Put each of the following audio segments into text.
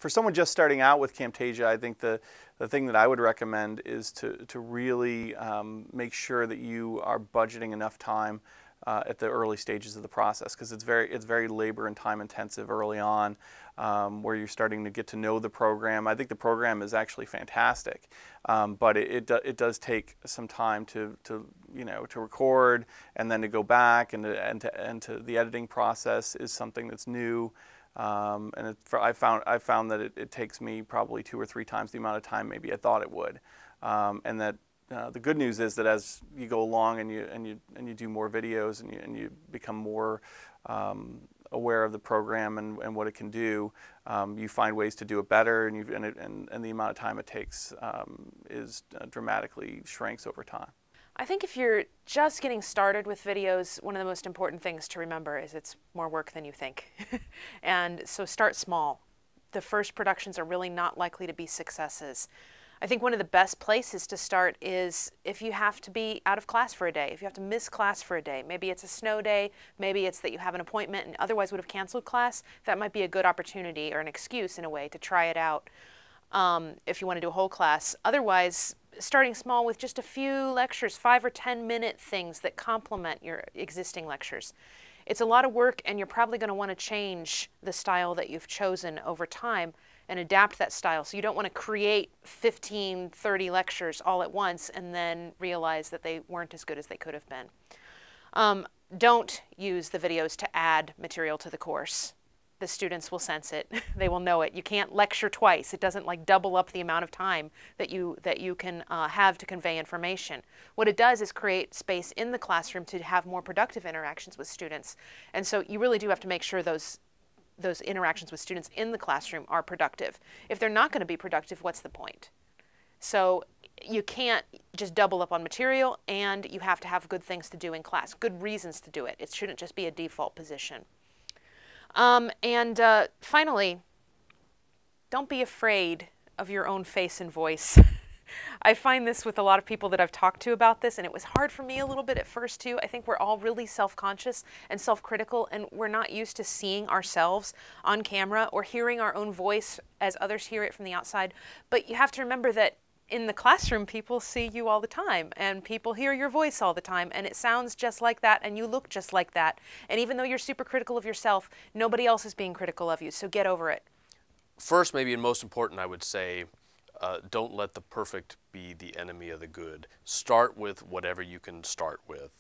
For someone just starting out with Camtasia, I think the thing that I would recommend is to really make sure that you are budgeting enough time at the early stages of the process, because it's very labor and time intensive early on, where you're starting to get to know the program. I think the program is actually fantastic, but it does take some time to record, and then to go back and to the editing process is something that's new. I found that it takes me probably 2 or 3 times the amount of time maybe I thought it would, and that the good news is that as you go along and you do more videos and you become more aware of the program and what it can do, you find ways to do it better, and the amount of time it takes is dramatically shrinks over time. I think if you're just getting started with videos, one of the most important things to remember is it's more work than you think. And so start small. The first productions are really not likely to be successes. I think one of the best places to start is if you have to be out of class for a day, if you have to miss class for a day. Maybe it's a snow day, maybe it's that you have an appointment and otherwise would have canceled class. That might be a good opportunity or an excuse in a way to try it out if you want to do a whole class. Otherwise, starting small with just a few lectures, 5 or 10 minute things that complement your existing lectures. It's a lot of work, and you're probably going to want to change the style that you've chosen over time and adapt that style. So you don't want to create 15, 30 lectures all at once and then realize that they weren't as good as they could have been. Don't use the videos to add material to the course. The students will sense it. They will know it. You can't lecture twice. It doesn't like double up the amount of time that you can have to convey information. What it does is create space in the classroom to have more productive interactions with students. And so you really do have to make sure those interactions with students in the classroom are productive. If they're not going to be productive, what's the point? So you can't just double up on material, and you have to have good things to do in class, good reasons to do it. It shouldn't just be a default position. Finally, don't be afraid of your own face and voice. I find this with a lot of people that I've talked to about this, and it was hard for me a little bit at first too. I think we're all really self-conscious and self-critical, and we're not used to seeing ourselves on camera or hearing our own voice as others hear it from the outside. But you have to remember that in the classroom, people see you all the time, and people hear your voice all the time, and it sounds just like that, and you look just like that. And even though you're super critical of yourself, nobody else is being critical of you, so get over it. First, maybe and most important, I would say, don't let the perfect be the enemy of the good. Start with whatever you can start with.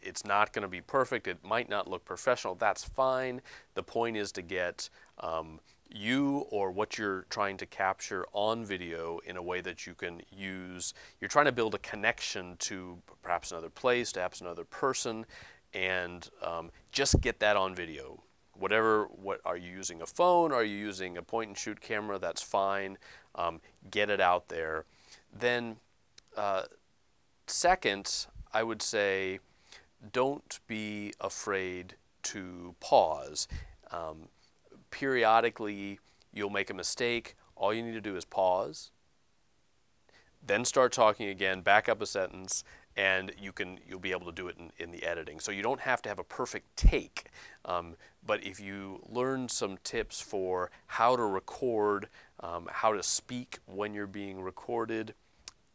It's not going to be perfect. It might not look professional. That's fine. The point is to get you or what you're trying to capture on video in a way that you can use. You're trying to build a connection to perhaps another place, perhaps another person, and just get that on video. What are you using a phone? Are you using a point and shoot camera? That's fine. Get it out there. Then second, I would say don't be afraid to pause. Periodically, you'll make a mistake. All you need to do is pause, then start talking again, back up a sentence, and you'll be able to do it in the editing. So you don't have to have a perfect take, but if you learn some tips for how to record, how to speak when you're being recorded,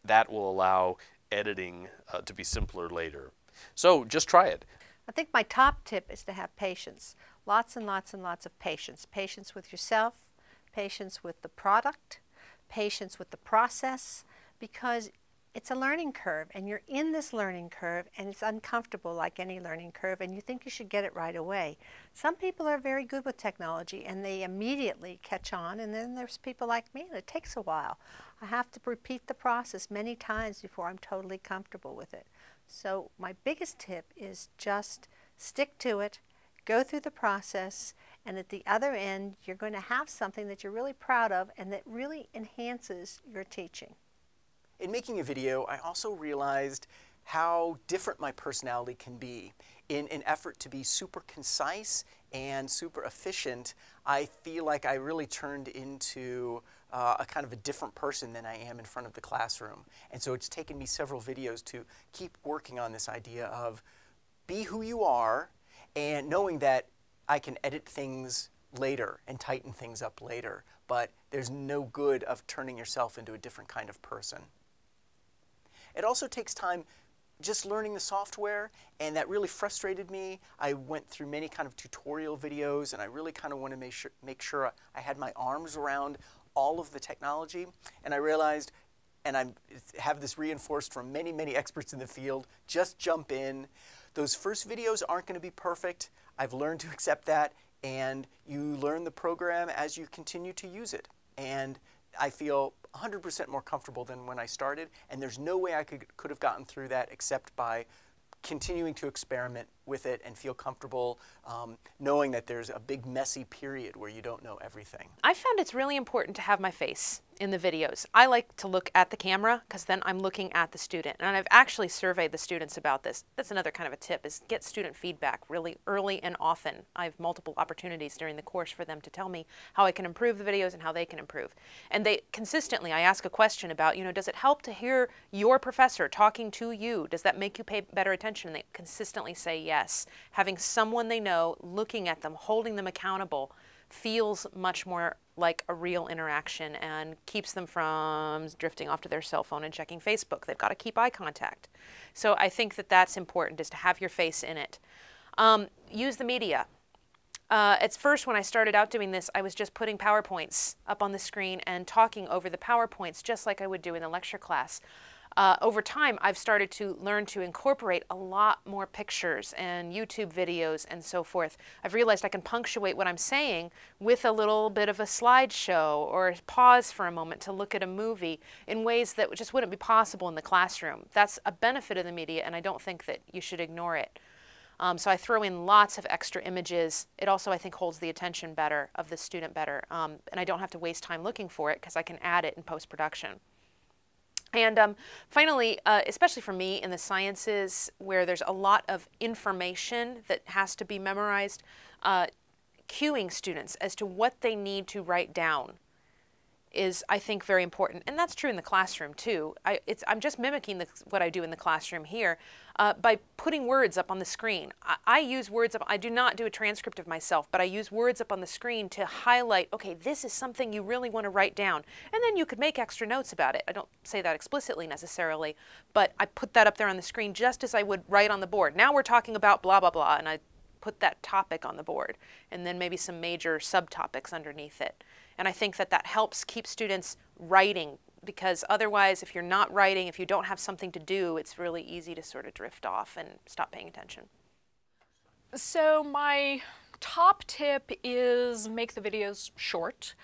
that will allow editing to be simpler later. So just try it. I think my top tip is to have patience. Lots and lots and lots of patience. Patience with yourself, patience with the product, patience with the process, because it's a learning curve, and you're in this learning curve, and it's uncomfortable like any learning curve, and you think you should get it right away. Some people are very good with technology, and they immediately catch on, and then there's people like me, and it takes a while. I have to repeat the process many times before I'm totally comfortable with it. So my biggest tip is just stick to it, go through the process, and at the other end, you're going to have something that you're really proud of and that really enhances your teaching. In making a video, I also realized how different my personality can be. In an effort to be super concise and super efficient, I feel like I really turned into a kind of a different person than I am in front of the classroom. And so it's taken me several videos to keep working on this idea of be who you are, and knowing that I can edit things later and tighten things up later. but there's no good of turning yourself into a different kind of person. It also takes time just learning the software, and that really frustrated me. I went through many kind of tutorial videos, and I really kind of want to make sure I had my arms around all of the technology, and I realized, and I have this reinforced from many, many experts in the field, just jump in. Those first videos aren't going to be perfect. I've learned to accept that, and you learn the program as you continue to use it. And I feel 100% more comfortable than when I started, and there's no way I could have gotten through that except by continuing to experiment with it and feel comfortable knowing that there's a big messy period where you don't know everything. I found it's really important to have my face in the videos. I like to look at the camera because then I'm looking at the student, and I've actually surveyed the students about this. That's another kind of a tip, is get student feedback really early and often. I have multiple opportunities during the course for them to tell me how I can improve the videos and how they can improve. And they consistently, I ask a question about, does it help to hear your professor talking to you? Does that make you pay better attention? And they consistently say yes. Having someone they know looking at them, holding them accountable, feels much more like a real interaction and keeps them from drifting off to their cell phone and checking Facebook. They've got to keep eye contact. So I think that that's important, is to have your face in it. Use the media. At first, when I started out doing this, I was just putting PowerPoints up on the screen and talking over the PowerPoints just like I would do in the lecture class. Over time, I've started to learn to incorporate a lot more pictures and YouTube videos and so forth. I've realized I can punctuate what I'm saying with a little bit of a slideshow or pause for a moment to look at a movie in ways that just wouldn't be possible in the classroom. That's a benefit of the media, and I don't think that you should ignore it. So I throw in lots of extra images. It also, I think, holds the attention better of the student better, and I don't have to waste time looking for it because I can add it in post-production. And finally, especially for me in the sciences where there's a lot of information that has to be memorized, cueing students as to what they need to write down is, I think, very important. And that's true in the classroom too. I'm just mimicking what I do in the classroom here by putting words up on the screen. I use words up. I do not do a transcript of myself, but I use words up on the screen to highlight, okay, this is something you really want to write down. And then you could make extra notes about it. I don't say that explicitly necessarily, but I put that up there on the screen just as I would write on the board. Now we're talking about blah, blah, blah, and I put that topic on the board, and then maybe some major subtopics underneath it. And I think that that helps keep students writing, because otherwise, if you're not writing, if you don't have something to do, it's really easy to sort of drift off and stop paying attention. So my top tip is make the videos short.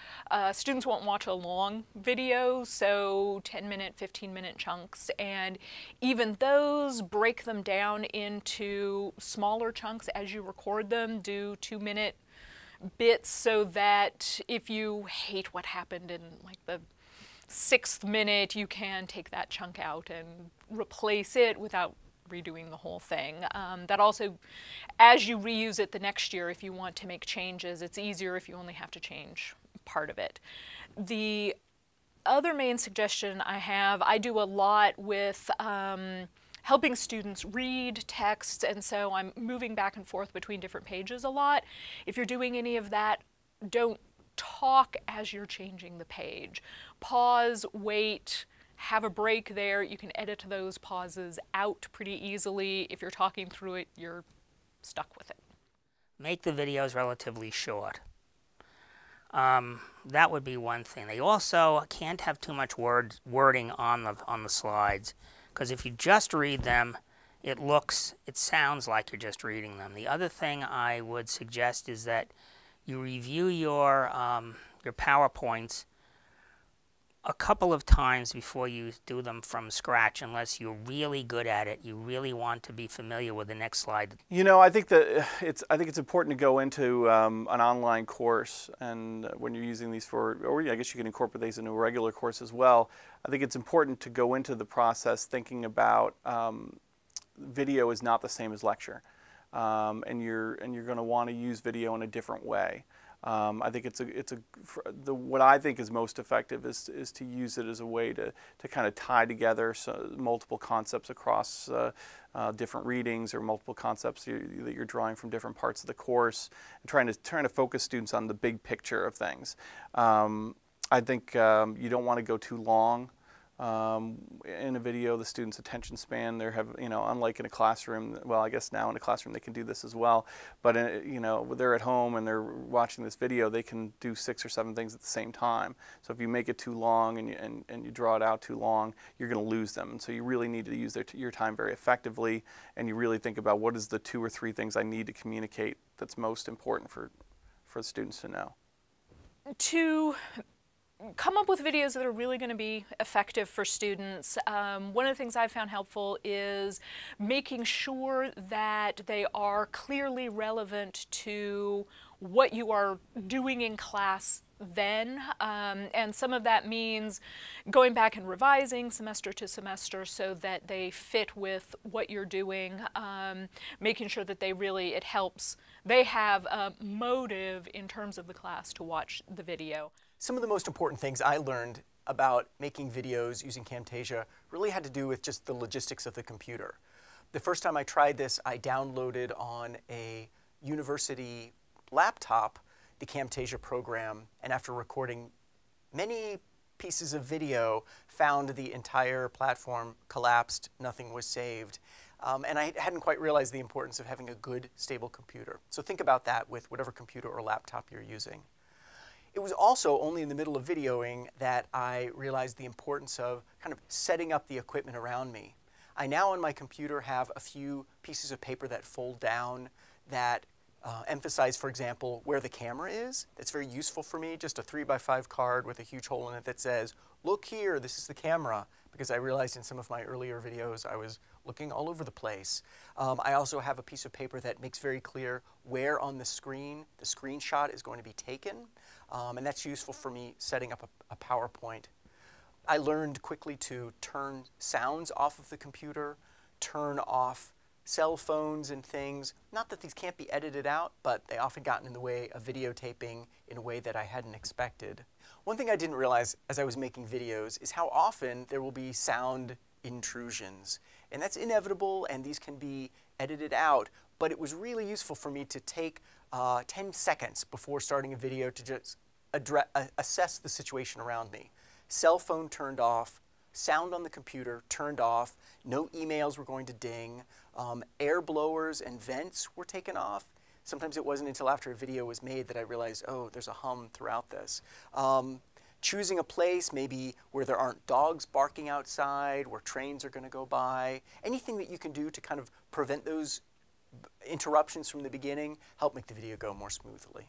Students won't watch a long video, so 10-minute, 15-minute chunks, and even those, break them down into smaller chunks as you record them. Do 2-minute bits so that if you hate what happened in like the 6th minute, you can take that chunk out and replace it without redoing the whole thing. That also, as you reuse it the next year, if you want to make changes, it's easier if you only have to change part of it. The other main suggestion I have, I do a lot with helping students read texts, and so I'm moving back and forth between different pages a lot. If you're doing any of that, don't talk as you're changing the page. Pause, wait, have a break there. You can edit those pauses out pretty easily. If you're talking through it, you're stuck with it. Make the videos relatively short. That would be one thing. They also can't have too much wording on the slides, because if you just read them, it sounds like you're just reading them. The other thing I would suggest is that you review your PowerPoints a couple of times before you do them from scratch, unless you're really good at it. You really want to be familiar with the next slide. I think that it's important to go into an online course, and when you're using these or I guess you can incorporate these into a regular course as well. I think it's important to go into the process thinking about video is not the same as lecture, and you're going to want to use video in a different way. I think what I think is most effective is to use it as a way to kind of tie together multiple concepts across different readings, or multiple concepts that you're drawing from different parts of the course, and trying to focus students on the big picture of things. I think you don't want to go too long. In a video, the student's attention span, unlike in a classroom, well, I guess now in a classroom they can do this as well, but they're at home and they're watching this video, they can do 6 or 7 things at the same time. So if you make it too long and you draw it out too long, you're going to lose them. And so you really need to use your time very effectively, and you really think about what is the 2 or 3 things I need to communicate that's most important for the students to know. To come up with videos that are really going to be effective for students. One of the things I've found helpful is making sure that they are clearly relevant to what you are doing in class then, and some of that means going back and revising semester to semester so that they fit with what you're doing, making sure that it helps, they have a motive in terms of the class to watch the video. Some of the most important things I learned about making videos using Camtasia really had to do with just the logistics of the computer. The first time I tried this, I downloaded on a university laptop the Camtasia program, and after recording many pieces of video, found the entire platform collapsed, nothing was saved. And I hadn't quite realized the importance of having a good, stable computer. So think about that with whatever computer or laptop you're using. It was also only in the middle of videoing that I realized the importance of kind of setting up the equipment around me. I now on my computer have a few pieces of paper that fold down that emphasize, for example, where the camera is. That's very useful for me, just a 3x5 card with a huge hole in it that says, look here, this is the camera, because I realized in some of my earlier videos I was looking all over the place. I also have a piece of paper that makes very clear where on the screen the screenshot is going to be taken, and that's useful for me setting up a PowerPoint. I learned quickly to turn sounds off of the computer, turn off cell phones and things. Not that these can't be edited out, but they often got in the way of videotaping in a way that I hadn't expected. One thing I didn't realize as I was making videos is how often there will be sound intrusions. And that's inevitable, and these can be edited out, but it was really useful for me to take 10 seconds before starting a video to just assess the situation around me. Cell phone turned off, sound on the computer turned off, no emails were going to ding, air blowers and vents were taken off. Sometimes it wasn't until after a video was made that I realized, oh, there's a hum throughout this. Choosing a place maybe where there aren't dogs barking outside, where trains are going to go by, anything that you can do to kind of prevent those interruptions from the beginning, help make the video go more smoothly.